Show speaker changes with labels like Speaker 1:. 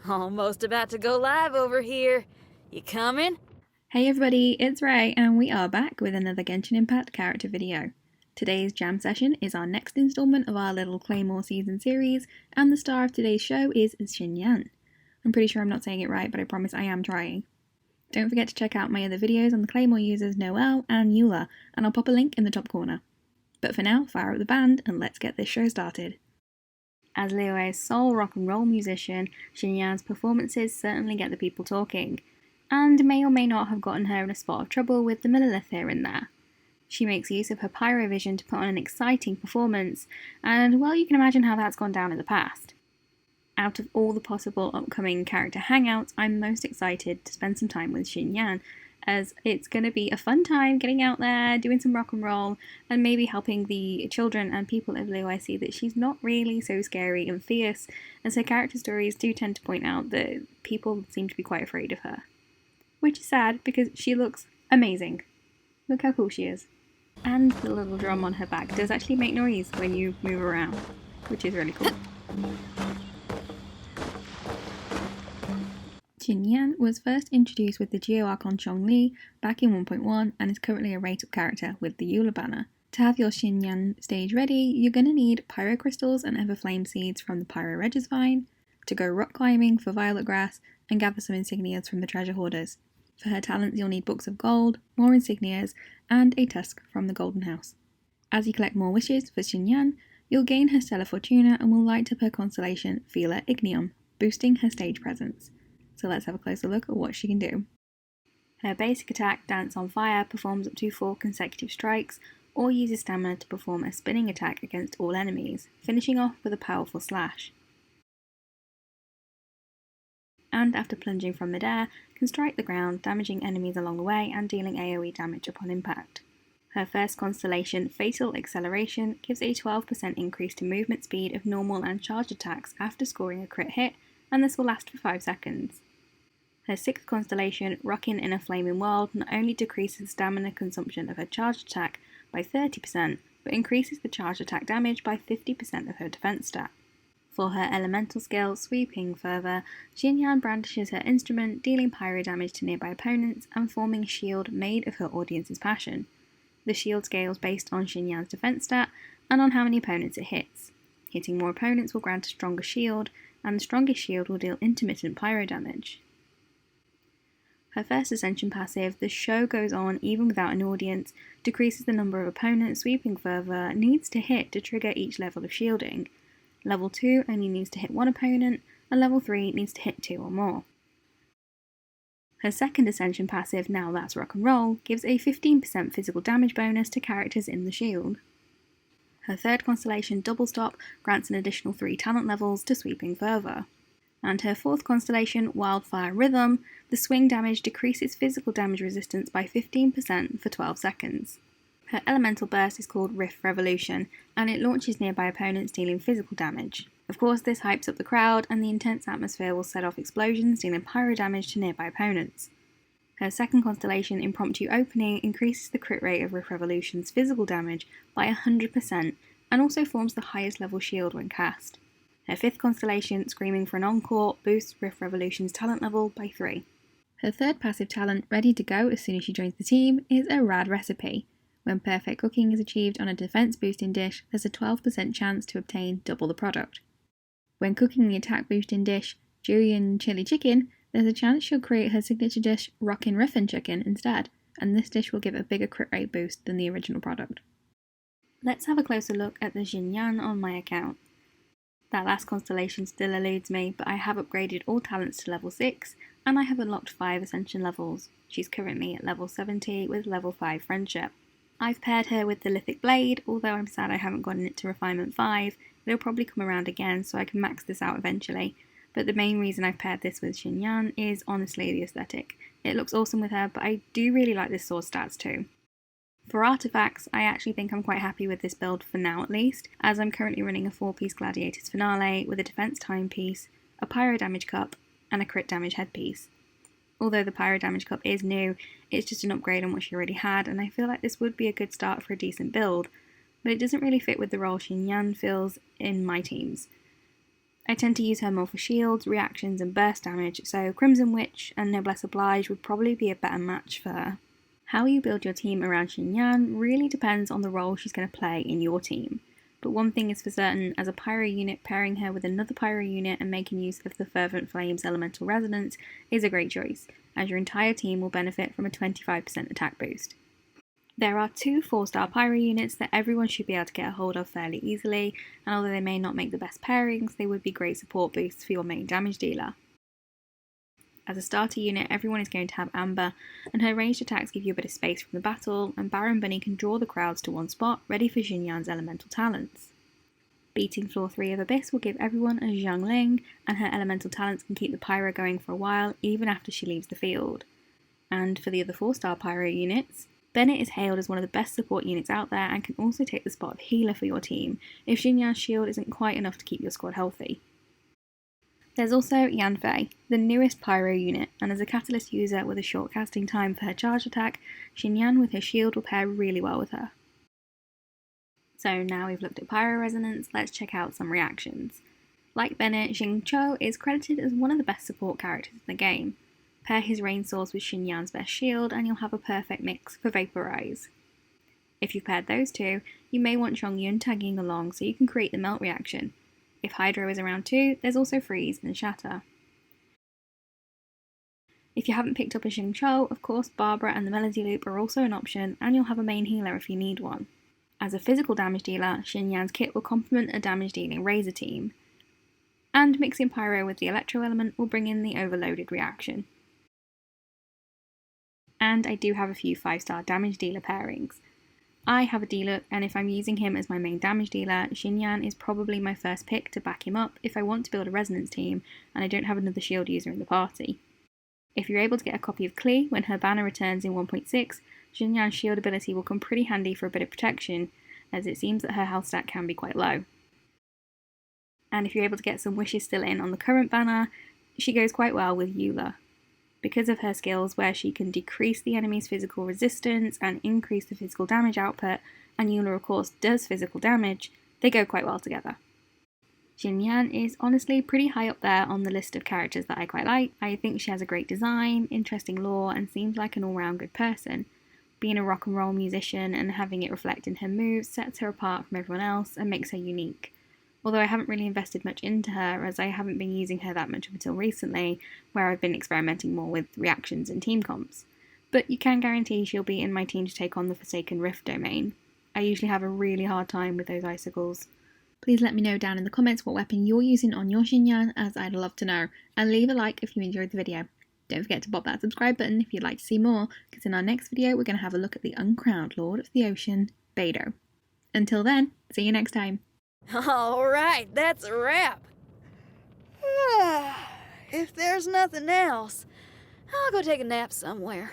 Speaker 1: Almost about to go live over here. You coming?
Speaker 2: Hey everybody, it's Ray, and we are back with another Genshin Impact character video. Today's jam session is our next installment of our little Claymore season series, and the star of today's show is Xinyan. I'm pretty sure I'm not saying it right, but I promise I am trying. Don't forget to check out my other videos on the Claymore users Noelle and Eula, and I'll pop a link in the top corner. But for now, fire up the band and let's get this show started. As Liyue's sole rock and roll musician, Xinyan's performances certainly get the people talking, and may or may not have gotten her in a spot of trouble with the Millilith here and there. She makes use of her pyrovision to put on an exciting performance, and well, you can imagine how that's gone down in the past. Out of all the possible upcoming character hangouts, I'm most excited to spend some time with Xinyan, as it's going to be a fun time getting out there, doing some rock and roll, and maybe helping the children and people of Liyue see that she's not really so scary and fierce, as her character stories do tend to point out that people seem to be quite afraid of her. Which is sad, because she looks amazing. Look how cool she is. And the little drum on her back does actually make noise when you move around, which is really cool. Xinyan was first introduced with the Geo Archon Zhongli back in 1.1 and is currently a rate-up character with the Eula banner. To have your Xinyan stage ready, you're going to need Pyro Crystals and Everflame Seeds from the Pyro Regis Vine, to go rock climbing for Violet Grass, and gather some insignias from the Treasure Hoarders. For her talents you'll need books of gold, more insignias, and a tusk from the Golden House. As you collect more wishes for Xinyan, you'll gain her Stellar Fortuna and will light up her constellation Fila Ignium, boosting her stage presence. So let's have a closer look at what she can do. Her basic attack, Dance on Fire, performs up to 4 consecutive strikes, or uses stamina to perform a spinning attack against all enemies, finishing off with a powerful slash. And after plunging from midair, can strike the ground, damaging enemies along the way and dealing AoE damage upon impact. Her first constellation, Fatal Acceleration, gives a 12% increase to movement speed of normal and charged attacks after scoring a crit hit, and this will last for 5 seconds. Her sixth constellation, Rockin' in a Flaming World, not only decreases the stamina consumption of her charged attack by 30%, but increases the charged attack damage by 50% of her defense stat. For her elemental skill, Sweeping Fervor, Xinyan brandishes her instrument, dealing pyro damage to nearby opponents and forming a shield made of her audience's passion. The shield scales based on Xinyan's defense stat and on how many opponents it hits. Hitting more opponents will grant a stronger shield, and the strongest shield will deal intermittent pyro damage. Her first Ascension passive, The Show Goes On Even Without an Audience, decreases the number of opponents Sweeping Fervor needs to hit to trigger each level of shielding. Level 2 only needs to hit 1 opponent, and Level 3 needs to hit 2 or more. Her second Ascension passive, Now That's Rock and Roll, gives a 15% physical damage bonus to characters in the shield. Her third constellation, Double Stop, grants an additional 3 talent levels to Sweeping Fervor. And her fourth constellation, Wildfire Rhythm, the swing damage decreases physical damage resistance by 15% for 12 seconds. Her elemental burst is called Rift Revolution, and it launches nearby opponents dealing physical damage. Of course, this hypes up the crowd, and the intense atmosphere will set off explosions dealing pyro damage to nearby opponents. Her second constellation, Impromptu Opening, increases the crit rate of Rift Revolution's physical damage by 100%, and also forms the highest level shield when cast. Her fifth constellation, Screaming for an Encore, boosts Rift Revolution's talent level by 3. Her third passive talent, ready to go as soon as she joins the team, is a Rad Recipe. When perfect cooking is achieved on a defense boosting dish, there's a 12% chance to obtain double the product. When cooking the attack boosting dish, Julian Chili Chicken, there's a chance she'll create her signature dish, Rockin' Riffin' Chicken, instead, and this dish will give a bigger crit rate boost than the original product. Let's have a closer look at the Xinyan on my account. That last constellation still eludes me, but I have upgraded all talents to level 6, and I have unlocked 5 Ascension levels. She's currently at level 70 with level 5 Friendship. I've paired her with the Lithic Blade, although I'm sad I haven't gotten it to Refinement 5. It'll probably come around again, so I can max this out eventually. But the main reason I've paired this with Xinyan is honestly the aesthetic. It looks awesome with her, but I do really like this sword stats too. For artifacts, I actually think I'm quite happy with this build for now at least, as I'm currently running a 4-piece Gladiators Finale with a defense timepiece, a pyro damage cup, and a crit damage headpiece. Although the pyro damage cup is new, it's just an upgrade on what she already had, and I feel like this would be a good start for a decent build, but it doesn't really fit with the role Xinyan fills in my teams. I tend to use her more for shields, reactions, and burst damage, so Crimson Witch and Noblesse Oblige would probably be a better match for her. How you build your team around Xinyan really depends on the role she's going to play in your team. But one thing is for certain, as a pyro unit, pairing her with another pyro unit and making use of the Fervent Flames Elemental Resonance is a great choice, as your entire team will benefit from a 25% attack boost. There are 2 4-star pyro units that everyone should be able to get a hold of fairly easily, and although they may not make the best pairings, they would be great support boosts for your main damage dealer. As a starter unit, everyone is going to have Amber, and her ranged attacks give you a bit of space from the battle, and Baron Bunny can draw the crowds to one spot, ready for Xinyan's elemental talents. Beating floor 3 of Abyss will give everyone a Xiangling, and her elemental talents can keep the pyro going for a while, even after she leaves the field. And for the other 4-star pyro units, Bennett is hailed as one of the best support units out there and can also take the spot of healer for your team if Xinyan's shield isn't quite enough to keep your squad healthy. There's also Yanfei, the newest pyro unit, and as a catalyst user with a short casting time for her charge attack, Xinyan with her shield will pair really well with her. So now we've looked at pyro resonance, let's check out some reactions. Like Bennett, Xingqiu is credited as one of the best support characters in the game. Pair his rain source with Xinyan's best shield and you'll have a perfect mix for Vaporize. If you've paired those two, you may want Zhongyun tagging along so you can create the melt reaction. If Hydro is around too, there's also Freeze and Shatter. If you haven't picked up a Xingqiu, of course Barbara and the Melody Loop are also an option, and you'll have a main healer if you need one. As a physical damage dealer, Xinyan's kit will complement a damage dealing Razor team. And mixing Pyro with the Electro element will bring in the overloaded reaction. And I do have a few 5-star damage dealer pairings. I have a D-Look, and if I'm using him as my main damage dealer, Xinyan is probably my first pick to back him up if I want to build a resonance team and I don't have another shield user in the party. If you're able to get a copy of Klee when her banner returns in 1.6, Xinyan's shield ability will come pretty handy for a bit of protection, as it seems that her health stat can be quite low. And if you're able to get some wishes still in on the current banner, she goes quite well with Eula. Because of her skills where she can decrease the enemy's physical resistance and increase the physical damage output, and Eula of course does physical damage, they go quite well together. Xinyan is honestly pretty high up there on the list of characters that I quite like. I think she has a great design, interesting lore, and seems like an all-round good person. Being a rock and roll musician and having it reflect in her moves sets her apart from everyone else and makes her unique. Although I haven't really invested much into her, as I haven't been using her that much until recently, where I've been experimenting more with reactions and team comps. But you can guarantee she'll be in my team to take on the Forsaken Rift domain. I usually have a really hard time with those icicles. Please let me know down in the comments what weapon you're using on your Xinyan, as I'd love to know, and leave a like if you enjoyed the video. Don't forget to pop that subscribe button if you'd like to see more, because in our next video we're going to have a look at the uncrowned Lord of the Ocean, Beidou. Until then, see you next time.
Speaker 1: Alright, that's a wrap. If there's nothing else, I'll go take a nap somewhere.